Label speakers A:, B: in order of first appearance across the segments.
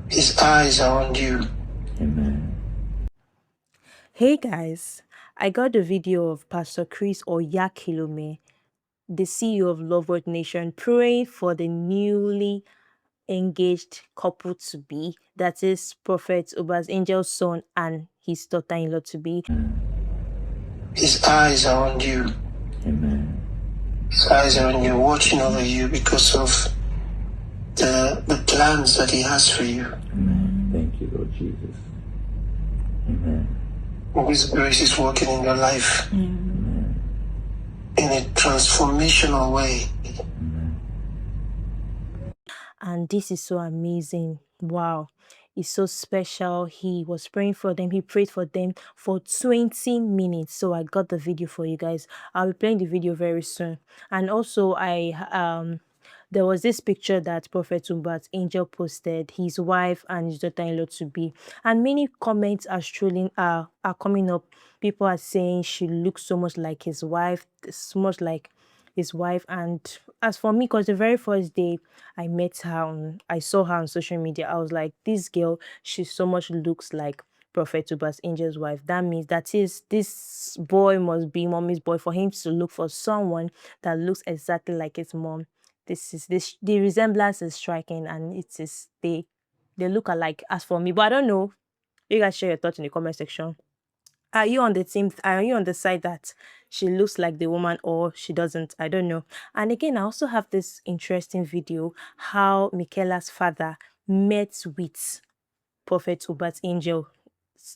A: His eyes are on you.
B: Amen.
C: Hey guys, I got a video of Pastor Chris Oyakilome, the CEO of Love World Nation, praying for the newly engaged couple to be, that is Prophet Uba's angel's son and his daughter-in-law to be.
A: His eyes are on you.
B: Amen.
A: His eyes are on you, watching over you because of the plans that he has for you.
B: Amen. Thank you, Lord Jesus. Amen.
A: His grace is working in your life
B: Amen.
A: in a transformational way.
B: Amen.
C: And this is so amazing. Wow. It's so special. He was praying for them. He prayed for them for 20 minutes. So I got the video for you guys. I'll be playing the video very soon. And also there was this picture that Prophet Umbat's angel posted, his wife and his daughter-in-law to be. And many comments are coming up. People are saying she looks so much like his wife, so much like his wife. And as for me, because the very first day I saw her on social media, I was like, this girl, she so much looks like Prophet Tuba's angel's wife. That means this boy must be mommy's boy. For him to look for someone that looks exactly like his mom, the resemblance is striking, and they look alike. As for me, but I don't know. You guys share your thoughts in the comment section. Are you on the side that she looks like the woman or she doesn't? I don't know. And again, I also have this interesting video how Michaela's father met with Prophet Ubat's angel.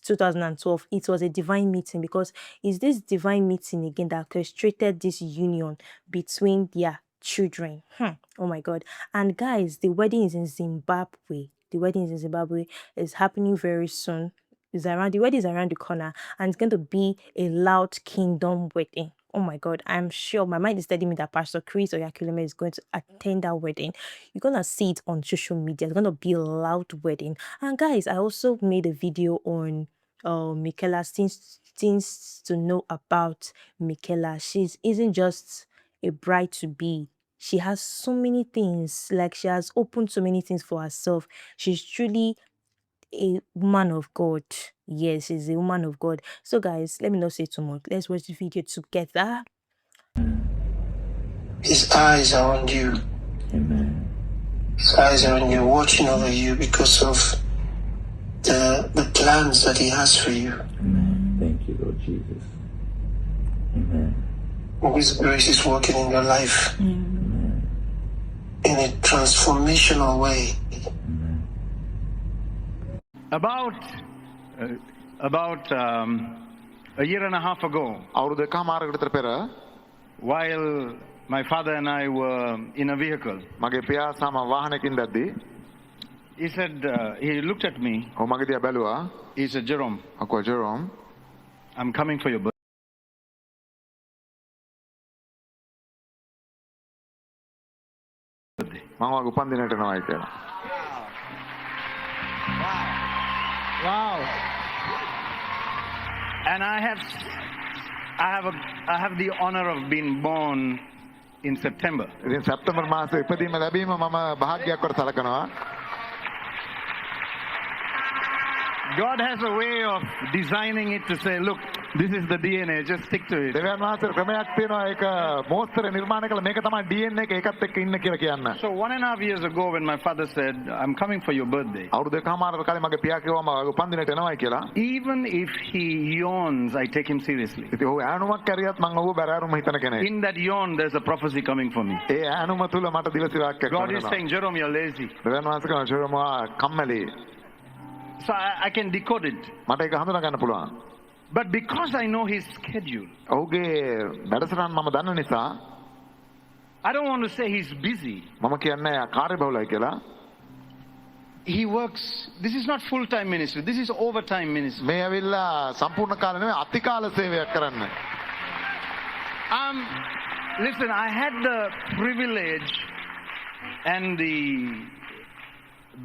C: 2012. It was a divine meeting, because it's this divine meeting again that orchestrated this union between their children. Oh my God. And guys, the wedding is in Zimbabwe. The wedding is in Zimbabwe. It's happening very soon. The wedding is around the corner, and it's going to be a loud kingdom wedding. Oh my God, I'm sure my mind is telling me that Pastor Chris Oyakilome is going to attend that wedding. You're going to see it on social media. It's going to be a loud wedding. And guys, I also made a video on Michaela, things to know about Michaela. She isn't just a bride to be. She has so many things, like she has opened so many things for herself. She's truly a woman of God. Yes, she's a woman of God. So guys, let me not say too much. Let's watch the video together.
A: His eyes are on you.
B: Amen.
A: His eyes are on you, watching over you because of the plans that he has for you.
B: Amen. Thank you, Lord Jesus. Amen.
A: His grace is working in your life
B: Amen.
A: in a transformational way.
B: Amen.
D: About a year and a half ago,
E: අවුරුදු එකමාරකට විතර පෙර
D: while my father and I were in a vehicle,
E: මගේ පියා සහ මම වාහනයකින් දැද්දී
D: he said, he looked at me,
E: ඔහු මගේ දිහා බැලුවා.
D: he said, Jerome,
E: අකෝ ජෙරෝම්
D: I'm coming for your birthday.
E: මම වගේ උපන්දිනයට එනවායි කියලා.
D: Wow. And I have the honor of being born in September.
E: ඉතින් සැප්තැම්බර් මාසයේ ඉපදීම ලැබීම මම භාග්‍යයක් කොට සලකනවා.
D: God has a way of designing it to say, look, this is the DNA, just stick to it.
E: දෙවියන් වහන්සේ ක්‍රමයක් තියෙනවා ඒක මෝස්තර නිර්මාණය කළ මේක තමයි DNA එක ඒකත් එක්ක ඉන්න කියලා කියන්න.
D: So 1.5 years ago when my father said, I'm coming for your birthday,
E: අවුරුදු එකමාරකට කලින් මගේ පියා කිව්වා මම උපන්දිනයට එනවායි කියලා.
D: even if he yawns, I take him seriously.
E: ඉතින් ඔහු ඈනුමක් කරියත් මම ඔහු බැරෑරුම හිතන කෙනෙක්.
D: In that yawn, there's a prophecy coming for me.
E: ඒ ඈනුම තුල මට දිවසි වාක්‍යයක්
D: God is
E: කරනවා.
D: saying, Jerome, you're lazy.
E: දෙවියන් වහන්සේ කියනවා ජෙරෝම් කම්මැලි.
D: So I can decode it.
E: මට ඒක හඳුනා ගන්න පුළුවන්.
D: But because I know his schedule,
E: ඔහුගේ වැඩසටහන් මම දන්න නිසා
D: I don't want to say he's busy.
E: මම කියන්නේ කාර්යබහුලයි කියලා.
D: He works, this is not full-time ministry, this is overtime ministry.
E: මේ ඇවිල්ලා සම්පූර්ණ කාලේ නෙවෙයි අතිකාල සේවයක් කරන්න.
D: Listen, I had the privilege and the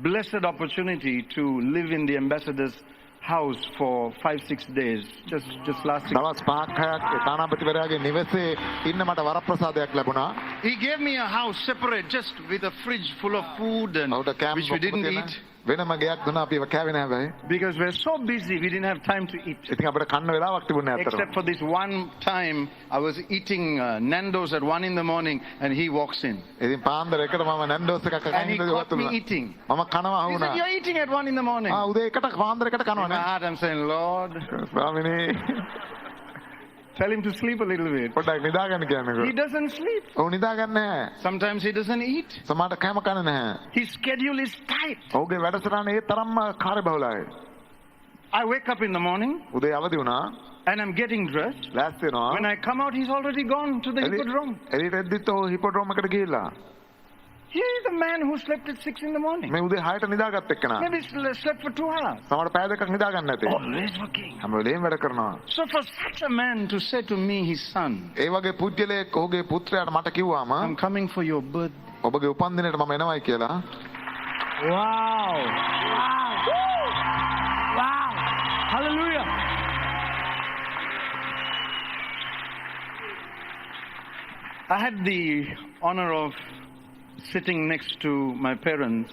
D: blessed opportunity to live in the ambassador's house for 5-6 days, just last 6
E: දවස් 5-6ක් තානාපතිවරයාගේ නිවසේ ඉන්න මට වරප්‍රසාදයක් ලැබුණා.
D: He gave me a house separate, just with a fridge full of food and
E: ඔහුට camp
D: which we didn't eat.
E: වෙනම ගයක් දුන්නා අපිව කෑවේ නැහැ බයි.
D: because we're so busy we didn't have time to eat.
E: ඉතින් අපිට කන්න වෙලාවක් තිබුණේ නැහැ
D: Except
E: අතරම.
D: for this one time, I was eating Nando's at 1 in the morning, and he walks in.
E: ඉතින් පාන්දර එකට මම නැන්ඩෝස් එකක්
D: And he
E: කන්න
D: caught me eating.
E: මම කනවා
D: He
E: වුණා.
D: said, "You're eating at 1 in the morning."
E: උදේ එකට පාන්දර එකට
D: In
E: කනවා
D: my
E: නේ.
D: heart, I'm saying, Lord,
E: ස්වාමිනේ
D: tell him to sleep a little bit.
E: පොඩ්ඩක් නිදාගන්න කියන්නකෝ.
D: He doesn't sleep.
E: ඔව් නිදාගන්නේ නැහැ.
D: Sometimes he doesn't eat.
E: සමහරට කෑම කන්නේ නැහැ.
D: His schedule is tight.
E: ඔහුගේ වැඩසටහන ඒ තරම්ම කාර්යබහුලයි.
D: I wake up in the morning
E: උදේ අවදි වුණා.
D: and I'm getting dressed.
E: ලෑස්ති වෙනවා.
D: When I come out, he's already gone to the hippodrome.
E: එළියට එද්දිත් ඔහු හිපොඩ්‍රෝම් එකට ගිහිල්ලා.
D: He's the man who slept at 6 in the morning.
E: මේ උදේ 6ට නිදාගත්ත එක්කනා.
D: Maybe slept for 2 hours.
E: සමහර පැය දෙකක් නිදාගන්න නැතේ.
D: Always working.
E: හැම වෙලේම වැඩ කරනවා.
D: So for such a man to say to me, his son,
E: ඒ වගේ පුජ්‍යලයක් ඔහුගේ පුත්‍රයාට මට කිව්වාම
D: I'm coming for your birthday.
E: ඔබගේ උපන්දිනයට මම එනවයි කියලා.
D: Wow. Wow. Hallelujah. I had the honor of sitting next to my parents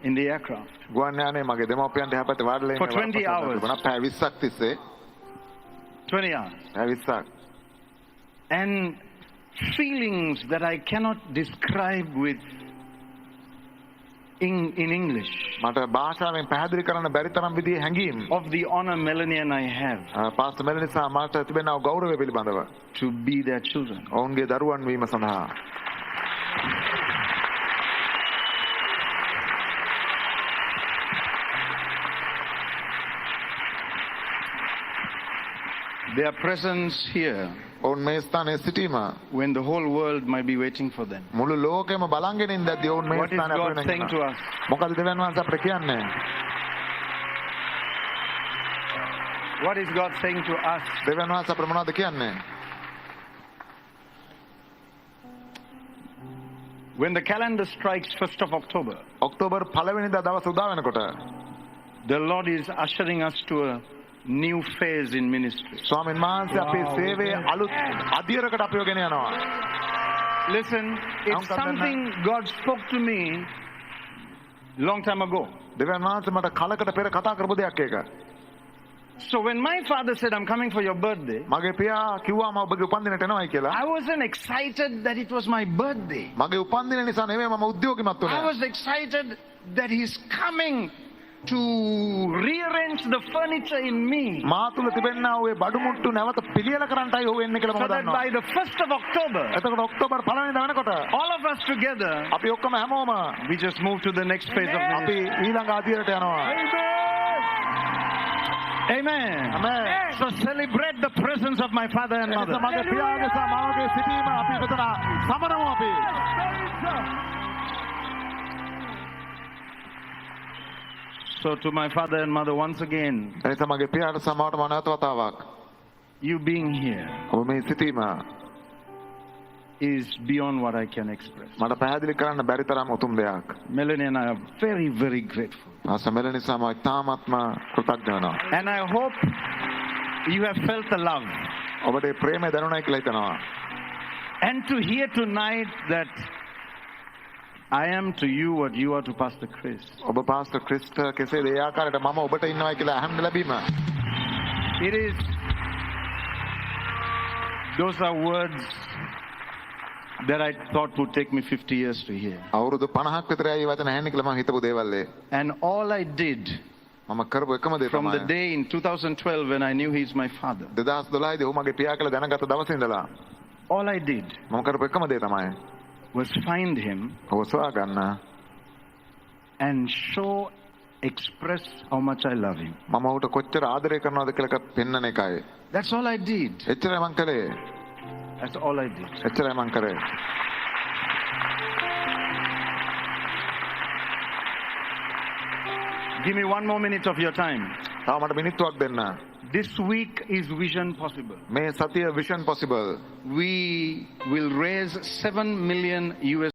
D: in the aircraft
E: ගුවන් යානයේ මගේ දෙමව්පියන්ට එහාපැත්තේ වාඩිලා
D: For 20 hours.
E: තිබුණා. පැය 20ක් තිස්සේ.
D: 20 hours.
E: පැය 20ක්.
D: And feelings that I cannot describe with in English
E: මට භාෂාවෙන් පැහැදිලි කරන්න බැරි තරම් විදිහේ හැඟීම්.
D: of the honor Melanie and I have
E: pastor Melanie සහ මාට තිබෙනා ගෞරවය පිළිබඳව.
D: to be their children.
E: ඔවුන්ගේ දරුවන් වීම සඳහා.
D: Their presence here
E: ඔවුන් මේ ස්ථානයේ සිටීම
D: when the whole world might be waiting for them.
E: මුළු ලෝකෙම බලංගෙන ඉඳද්දී ඔවුන් මේ
D: What is
E: ස්ථානයේ
D: God
E: අපිට
D: saying to us?
E: මොකද දෙවියන් වහන්සේ අපිට කියන්නේ?
D: What is God saying to us?
E: දෙවියන් වහන්සේ අපිට මොනවද කියන්නේ?
D: When the calendar strikes 1st of October,
E: October 1 වෙනිදා දවස උදා වෙනකොට
D: the Lord is ushering us to a new phase in ministry.
E: ස්වාමීන් වහන්සේ අපේ සේවයේ අලුත් අධියරකට අපිව ගෙන යනවා.
D: Listen, it's something God spoke to me long time ago.
E: දෙවියන් වහන්සේ මට කලකට පෙර කතා කරපු දෙයක් ඒක.
D: So when my father said, I'm coming for your birthday,
E: මගේ පියා කිව්වාම ඔබගේ උපන්දිනට එනවයි කියලා.
D: I wasn't excited that it was my birthday.
E: මගේ උපන්දින නිසා නෙමෙයි මම උද්‍යෝගිමත්
D: I
E: වුණේ.
D: was excited that he's coming to rearrange the furniture in me.
E: මා තුල තිබෙනා ඔය බඩු මුට්ටු නැවත පිළියෙල කරන්නයි ඔහු එන්නේ කියලා
D: So
E: මම
D: that by
E: දන්නවා.
D: the 1st of October,
E: එතකොට ඔක්තෝබර් 1 වෙනිදා වෙනකොට
D: all of us together,
E: අපි ඔක්කොම හැමෝම
D: we just move to the next phase of
E: අපි
D: ministry.
E: ඊළඟ අධියරට යනවා.
D: Amen.
E: Amen.
D: So celebrate the presence of my father and
E: එනිසා
D: mother.
E: මගේ පියාගේ සහ මාගේ සිටීම අපි මෙතන සමරමු අපි.
D: So to my father and mother once again,
E: එනිසා මගේ පියාට සහ මාට මම නැවත වතාවක්
D: you being here
E: ඔබ මේ සිටීම
D: is beyond what I can express.
E: මට පැහැදිලි කරන්න බැරි තරම් උතුම් දෙයක්.
D: Melanie and I are very, very grateful.
E: සමෙල නිසා මම තාමත්ම කෘතඥ වෙනවා.
D: And I hope you have felt the love.
E: ඔබට ඒ ප්‍රේමය දැනුණයි කියලා හිතනවා.
D: And to hear tonight that I am to you what you are to Pastor Chris.
E: ඔබ පාස්ටර් ක්‍රිස්ට කෙසේද ඒ ආකාරයට මම ඔබට ඉන්නවයි කියලා අහන්න ලැබීම.
D: It is, those are words that I thought would take me 50 years to hear.
E: අවුරුදු 50ක් විතර ඇයි වචන ඇහෙන්නේ කියලා මම හිතපු දේවල් ඒ.
D: And all I did
E: මම කරපු එකම දේ
D: from the
E: තමයි
D: day in 2012 when I knew he's my father,
E: 2012 දී ඔහු මගේ පියා කියලා දැනගත්ත දවසේ ඉඳලා
D: all I did
E: මම කරපු එකම දේ තමයි
D: was find him
E: ඔහු සොයා ගන්න
D: and express how much I love him.
E: මම ඔහුට කොච්චර ආදරය කරනවද කියලා පෙන්වන එකයි.
D: That's all I did.
E: එච්චරයි මං කළේ.
D: That's all I did.
E: එච්චරයි මං කරේ.
D: Give me one more minute of your time.
E: තව මට මිනිත්තුවක් දෙන්න.
D: This week is Vision Possible.
E: මේ සතිය vision possible.
D: We will raise $7 million